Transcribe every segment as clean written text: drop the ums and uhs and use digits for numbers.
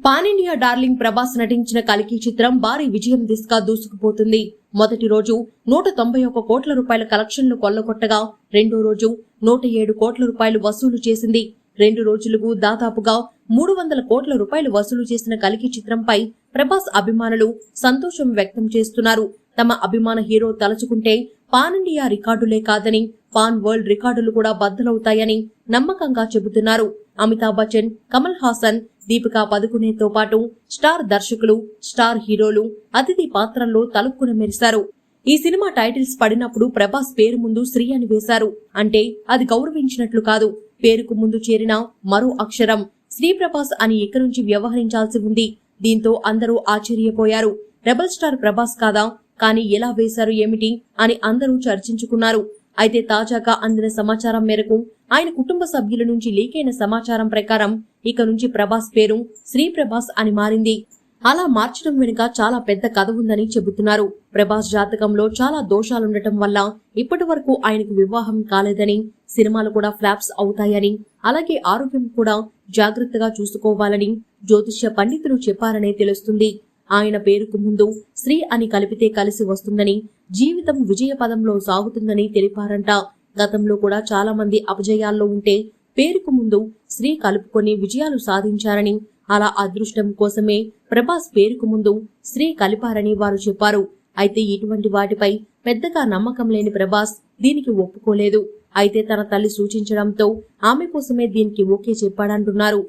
Pan India darling Prabhas నటించిన కల్కి చిత్రం భారీ విజయం దిశగా దూసుకుపోతుంది. మొదటి రోజు 191 కోట్ల రూపాయల కలెక్షన్లు కొల్లగొట్టగా రెండో రోజు 107 కోట్ల రూపాయలు వసూలు చేసింది. 2 రోజులకు దాదాపుగా 300 కోట్ల రూపాయలు వసూలు చేసిన కల్కి చిత్రంపై ప్రభాస్ అభిమానులు సంతోషం వ్యక్తం చేస్తున్నారు. తమ అభిమాన హీరో తలుచుకుంటే పాన్ ఇండియా రికార్డులే కాదని పాన్ వరల్డ్ రికార్డులు కూడా బద్దలవుతాయని నమ్మకంగా చెబుతున్నారు. అమితాబ్ బచ్చన్, కమల్ హాసన్, దీపికా పదుకునేతో పాటు స్టార్ దర్శకులు, స్టార్ హీరోలు అతిథి పాత్రల్లో తలుపుకుని మెరిశారు. ఈ సినిమా టైటిల్స్ పడినప్పుడు ప్రభాస్ పేరు ముందు శ్రీ అని వేశారు. అంటే అది గౌరవించినట్లు కాదు. పేరుకు ముందు చేరిన మరో అక్షరం శ్రీ ప్రభాస్ అని ఇక నుంచి వ్యవహరించాల్సి ఉంది. దీంతో అందరూ ఆశ్చర్యపోయారు. రెబల్ స్టార్ ప్రభాస్ కాదా, కానీ ఎలా వేశారు ఏమిటి అని అందరూ చర్చించుకున్నారు. అయితే తాజాగా అందిన సమాచారం మేరకు ఆయన కుటుంబ సభ్యుల నుంచి లీకైన సమాచారం ప్రకారం ఇక నుంచి ప్రభాస్ పేరు శ్రీ ప్రభాస్ అని మారింది. అలా మార్చడం వెనుక చాలా పెద్ద కథ ఉందని చెబుతున్నారు. ప్రభాస్ జాతకంలో చాలా దోషాలుండటం వల్ల ఇప్పటి వరకు ఆయనకు వివాహం కాలేదని, సినిమాలు కూడా ఫ్లాప్స్ అవుతాయని, అలాగే ఆరోగ్యం కూడా జాగ్రత్తగా చూసుకోవాలని జ్యోతిష్య పండితులు చెప్పారనే తెలుస్తుంది. ఆయన పేరుకు ముందు శ్రీ అని కలిపితే కలిసి వస్తుందని, జీవితం విజయ పదంలో సాగుతుందని తెలిపారంట. గతంలో కూడా చాలా మంది అపజయాల్లో ఉంటే పేరుకు ముందు శ్రీ కలుపుకొని విజయాలు సాధించారని, అలా అదృష్టం కోసమే ప్రభాస్ పేరుకు ముందు శ్రీ కలిపారని వారు చెప్పారు. అయితే ఇటువంటి వాటిపై పెద్దగా నమ్మకం లేని ప్రభాస్ దీనికి ఒప్పుకోలేదు. అయితే తన తల్లి సూచించడంతో ఆమె కోసమే దీనికి ఓకే చెప్పాడంటున్నారు.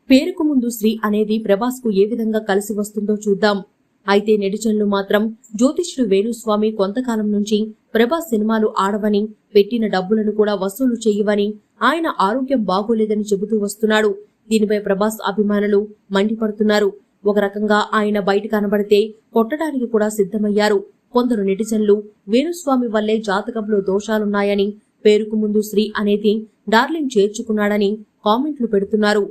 పేరుకు ముందు శ్రీ అనేది ప్రభాస్ కు ఏ విధంగా కలిసి వస్తుందో చూద్దాం. అయితే నెటిజన్లు మాత్రం జ్యోతిష్యుడు వేణుస్వామి కొంతకాలం నుంచి ప్రభాస్ సినిమాలు ఆడవని, పెట్టిన డబ్బులను కూడా వసూలు చేయవని, ఆయన ఆరోగ్యం బాగోలేదని చెబుతూ వస్తున్నాడు. దీనిపై ప్రభాస్ అభిమానులు మండిపడుతున్నారు. ఒక రకంగా ఆయన బయట కనబడితే కొట్టడానికి కూడా సిద్ధమయ్యారు. కొందరు నెటిజన్లు వేణుస్వామి వల్లే జాతకంలో దోషాలున్నాయని, పేరుకు ముందు శ్రీ అనేది డార్లింగ్ చేర్చుకున్నాడని కామెంట్లు పెడుతున్నారు.